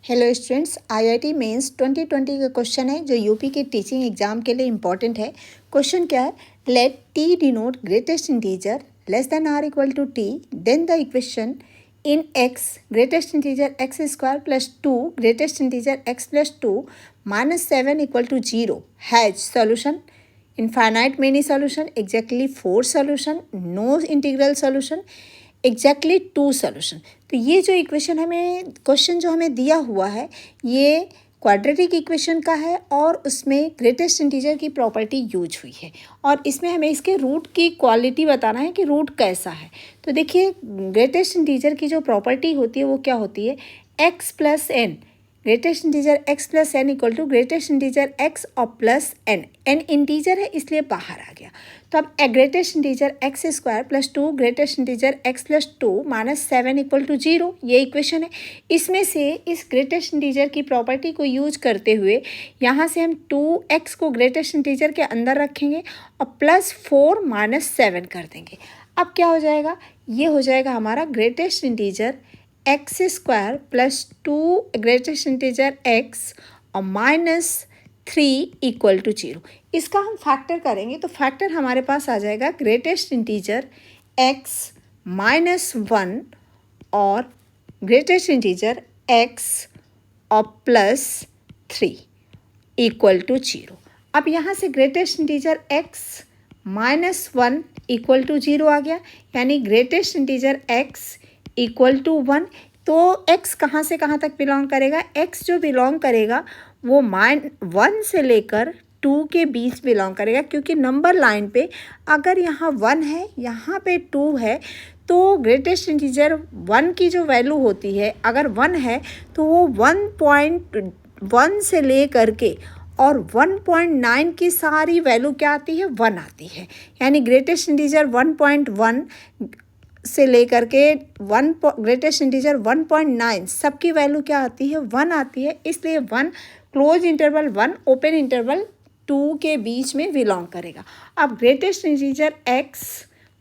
Hello students, IIT mains 2020 का question है जो यूपी के टीचिंग एग्जाम के लिए इम्पॉर्टेंट है। क्वेश्चन क्या है? Let T denote greatest integer less than or equal to T, then the equation in X greatest integer X square plus 2 greatest integer X plus 2 minus 7 equal to 0 has solution infinite many solution, exactly 4 solution, no integral solution, exactly 2 solution. तो ये जो equation हमें question जो हमें दिया हुआ है ये क्वाड्रेटिक इक्वेशन का है और उसमें ग्रेटेस्ट इंटीजर की प्रॉपर्टी यूज हुई है और इसमें हमें इसके रूट की क्वालिटी बताना है कि रूट कैसा है। तो देखिए, ग्रेटेस्ट इंटीजर की जो प्रॉपर्टी होती है वो क्या होती है? X plus N, greatest integer X plus N equal to greatest integer x और प्लस एन। एन इंटीजर है इसलिए बाहर आ गया। तो अब greatest integer X square plus 2 greatest integer X plus 2 minus 7 equal to 0, ये इक्वेशन है। इसमें से इस ग्रेटेस्ट इंटीजर की प्रॉपर्टी को यूज करते हुए यहाँ से हम 2x को ग्रेटेस्ट इंटीजर के अंदर रखेंगे और प्लस 4 माइनस 7 कर देंगे। अब क्या हो जाएगा? ये हो जाएगा हमारा greatest integer X square plus 2 greatest integer x और माइनस 3 इक्वल टू 0। इसका हम फैक्टर करेंगे तो फैक्टर हमारे पास आ जाएगा ग्रेटेस्ट इंटीजर एक्स माइनस 1 और ग्रेटेस्ट इंटीजर एक्स और प्लस 3 इक्वल टू 0। अब यहाँ से greatest integer x minus 1 equal to 0 आ गया, यानी greatest integer x equal to 1। तो x कहाँ से कहाँ तक बिलोंग करेगा? x जो बिलोंग करेगा वो 1 से लेकर 2 के बीच बिलोंग करेगा, क्योंकि नंबर लाइन पे अगर यहाँ 1 है यहाँ पे 2 है तो ग्रेटेस्ट इंटीजर 1 की जो वैल्यू होती है, अगर 1 है तो वो 1.1 से ले करके और 1.9 की सारी वैल्यू क्या आती है? 1 आती है। यानी ग्रेटेस्ट इंटीजर 1.1 से लेकर के ग्रेटेस्ट इंटीजर 1.9 सबकी वैल्यू क्या आती है? 1 आती है। इसलिए 1 क्लोज इंटरवल 1 ओपन इंटरवल 2 के बीच में बिलोंग करेगा। अब greatest integer x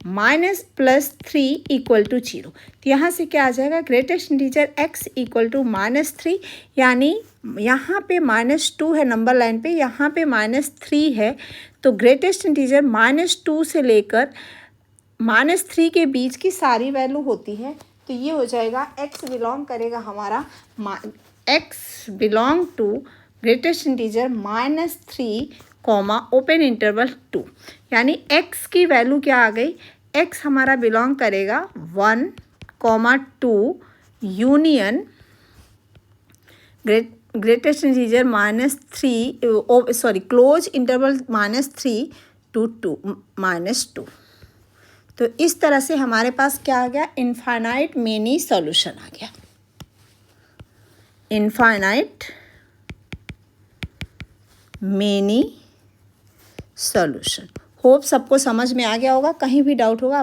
minus plus 3 equal to 0, तो यहाँ से क्या आ जाएगा? Greatest integer x equal to minus 3, यानी यहाँ पे माइनस 2 है नंबर लाइन पे, यहाँ पे माइनस 3 है। तो ग्रेटेस्ट इंटीजर माइनस 2 से लेकर माइनस 3 के बीच की सारी वैल्यू होती है। तो ये हो जाएगा x बिलोंग करेगा हमारा x belong to greatest integer minus 3 comma open interval 2, यानी x की वैल्यू क्या आ गई? x हमारा बिलोंग करेगा 1 comma 2 union greatest integer minus 3 close interval minus 3 to 2 minus 2। तो इस तरह से हमारे पास क्या आ गया? इनफाइनाइट मेनी सॉल्यूशन आ गया। Infinite many solution. होप सबको समझ में आ गया होगा। कहीं भी डाउट होगा